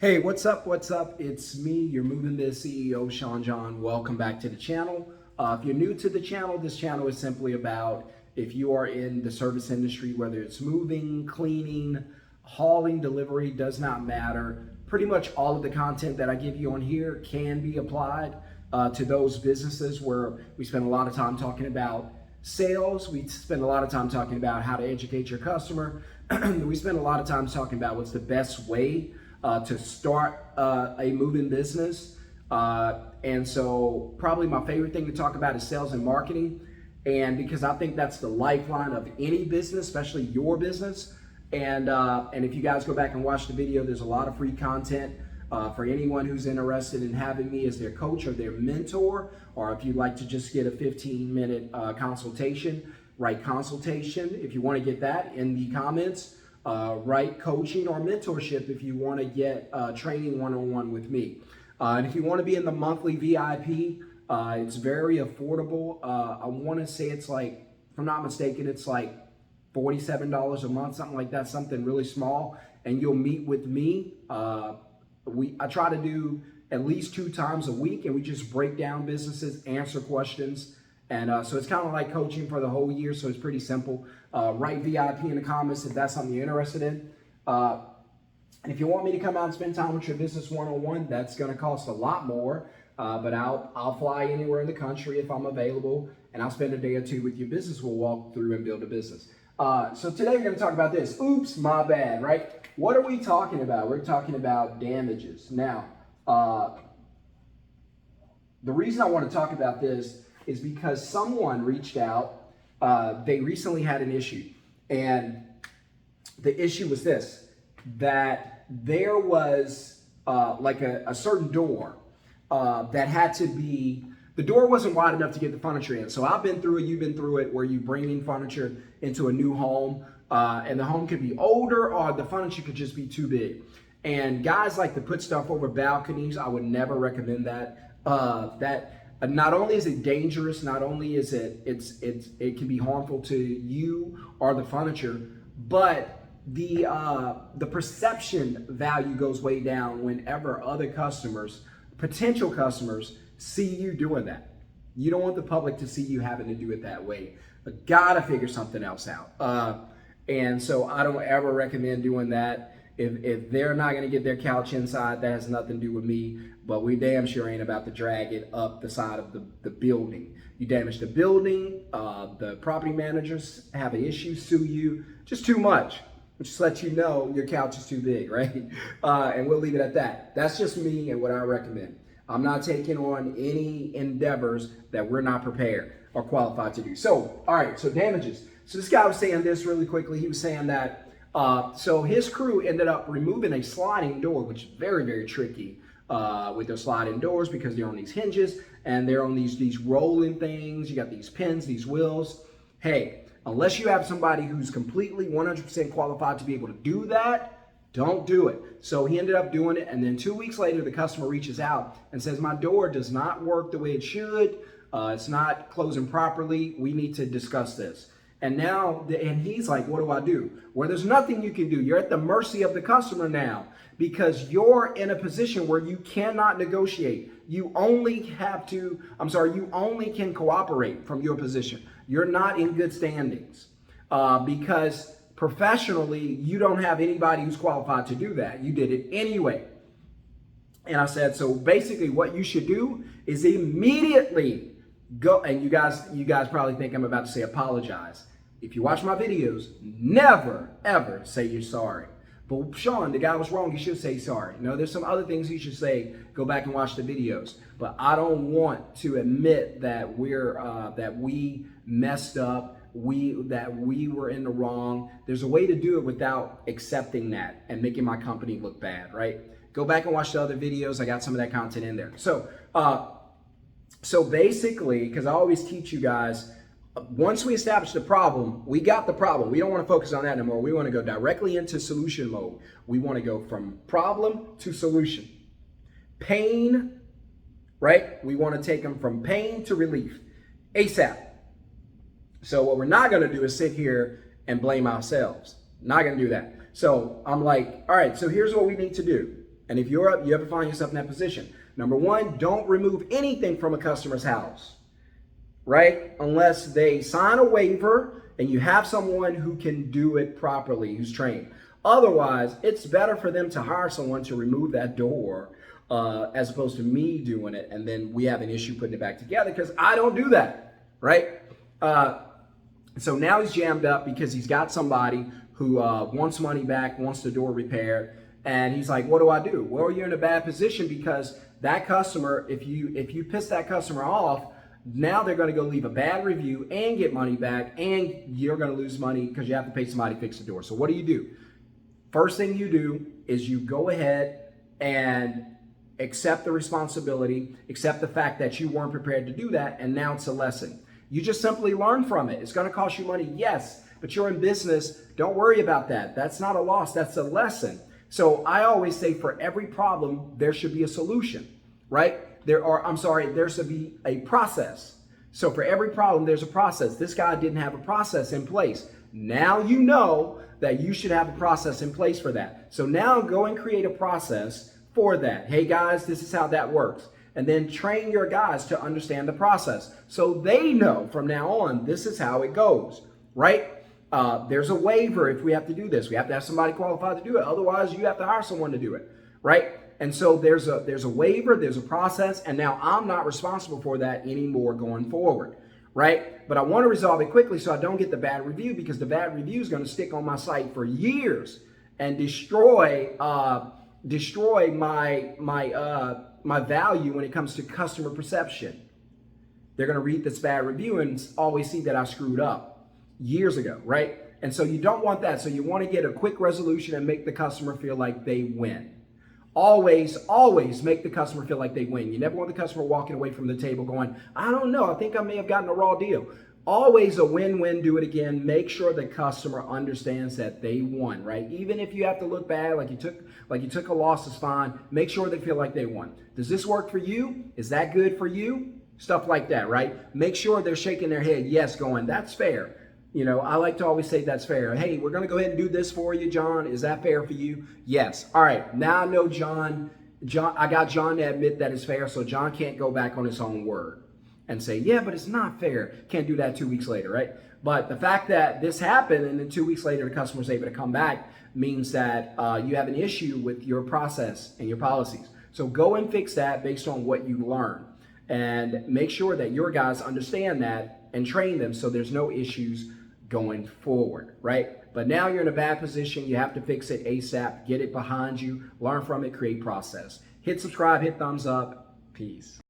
Hey, what's up? What's up? It's me, your Moving Biz CEO, Sean John. Welcome back to the channel. If you're new to the channel, this channel is simply about if you are in the service industry, whether it's moving, cleaning, hauling, delivery, does not matter. Pretty much all of the content that I give you on here can be applied to those businesses where we spend a lot of time talking about sales. We spend a lot of time talking about how to educate your customer. We spend a lot of time talking about what's the best way to start a moving business. And so probably my favorite thing to talk about is sales and marketing. And because I think that's the lifeline of any business, especially your business. And if you guys go back and watch the video, there's a lot of free content for anyone who's interested in having me as their coach or their mentor, or if you'd like to just get a 15-minute consultation, write consultation if you want to get that in the comments. Write coaching or mentorship if you want to get training one-on-one with me. And if you want to be in the monthly VIP, it's very affordable. I want to say it's like, if I'm not mistaken, it's like $47 a month, something like that, something really small. And you'll meet with me. I try to do at least 2 times a week, and we just break down businesses, answer questions. And so it's kind of like coaching for the whole year, so it's pretty simple. Write VIP in the comments if that's something you're interested in. And if you want me to come out and spend time with your business one-on-one, that's going to cost a lot more. But I'll fly anywhere in the country if I'm available, and I'll spend a day or 2 with your business. We'll walk through and build a business. So today we're going to talk about this. Oops, my bad, right? What are we talking about? We're talking about damages. Now, the reason I want to talk about this is because someone reached out. They recently had an issue, and the issue was this, that there was like a certain door that had to be, the door wasn't wide enough to get the furniture in. So I've been through it, you've been through it, where you bring in furniture into a new home, and the home could be older or the furniture could just be too big. And guys like to put stuff over balconies. I would never recommend that. Not only is it dangerous, not only is it can be harmful to you or the furniture, but the perception value goes way down whenever other customers, potential customers, see you doing that. You don't want the public to see you having to do it that way. But gotta figure something else out. And so I don't ever recommend doing that. If they're not going to get their couch inside, that has nothing to do with me, but we damn sure ain't about to drag it up the side of the building. You damage the building, the property managers have an issue, sue you, just too much. Just let you know your couch is too big, right? And we'll leave it at that. That's just me and what I recommend. I'm not taking on any endeavors that we're not prepared or qualified to do. So, all right, so damages. So this guy was saying this really quickly. He was saying that so his crew ended up removing a sliding door, which is very, very tricky with their sliding doors because they're on these hinges and they're on these rolling things. You got these pins, these wheels. Hey, unless you have somebody who's completely 100% qualified to be able to do that, don't do it. So he ended up doing it, and then 2 weeks later, the customer reaches out and says, my door does not work the way it should. It's not closing properly. We need to discuss this. And now, and he's like, what do I do? Well, there's nothing you can do. You're at the mercy of the customer now because you're in a position where you cannot negotiate. You only can cooperate from your position. You're not in good standings because professionally, you don't have anybody who's qualified to do that. You did it anyway. And I said, so basically what you should do is immediately go, and you guys probably think I'm about to say apologize. If you watch my videos, never, ever say you're sorry. But Sean, the guy was wrong. You should say sorry. No, there's some other things you should say. Go back and watch the videos. But I don't want to admit that we messed up, that we were in the wrong. There's a way to do it without accepting that and making my company look bad, right? Go back and watch the other videos. I got some of that content in there. So basically, because I always teach you guys, once we establish the problem, we got the problem. We don't want to focus on that anymore. We want to go directly into solution mode. We want to go from problem to solution. Pain, right? We want to take them from pain to relief, ASAP. So what we're not going to do is sit here and blame ourselves. Not going to do that. So I'm like, all right, so here's what we need to do. And if you ever find yourself in that position, number one, don't remove anything from a customer's house, right? Unless they sign a waiver and you have someone who can do it properly, who's trained. Otherwise, it's better for them to hire someone to remove that door as opposed to me doing it. And then we have an issue putting it back together because I don't do that, right? So now he's jammed up because he's got somebody who wants money back, wants the door repaired. And he's like, what do I do? Well, you're in a bad position because that customer, if you piss that customer off, now they're going to go leave a bad review and get money back, and you're going to lose money because you have to pay somebody to fix the door. So what do? First thing you do is you go ahead and accept the responsibility, accept the fact that you weren't prepared to do that, and now it's a lesson. You just simply learn from it. It's going to cost you money, yes, but you're in business. Don't worry about that. That's not a loss. That's a lesson. So I always say for every problem, there should be a solution, right? There should be a process. So for every problem, there's a process. This guy didn't have a process in place. Now you know that you should have a process in place for that. So now go and create a process for that. Hey guys, this is how that works. And then train your guys to understand the process. So they know from now on, this is how it goes, right? There's a waiver if we have to do this. We have to have somebody qualified to do it. Otherwise, you have to hire someone to do it, right? And so there's a waiver, there's a process, and now I'm not responsible for that anymore going forward, right? But I want to resolve it quickly so I don't get the bad review, because the bad review is going to stick on my site for years and destroy my value when it comes to customer perception. They're going to read this bad review and always see that I screwed up years ago, right? And so you don't want that. So you want to get a quick resolution and make the customer feel like they win. Always, always make the customer feel like they win. You never want the customer walking away from the table going, I don't know, I think I may have gotten a raw deal. Always a win-win, do it again. Make sure the customer understands that they won, right? Even if you have to look bad, like you took a loss, is fine. Make sure they feel like they won. Does this work for you? Is that good for you? Stuff like that, right? Make sure they're shaking their head, yes, going, that's fair. You know, I like to always say that's fair. Hey, we're going to go ahead and do this for you, John. Is that fair for you? Yes. All right. Now I know I got John to admit that it's fair, so John can't go back on his own word and say, yeah, but it's not fair. Can't do that 2 weeks later, right? But the fact that this happened and then 2 weeks later the customer's able to come back means that you have an issue with your process and your policies. So go and fix that based on what you learn, and make sure that your guys understand that and train them so there's no issues going forward, right? But now you're in a bad position. You have to fix it ASAP. Get it behind you. Learn from it. Create process. Hit subscribe. Hit thumbs up. Peace.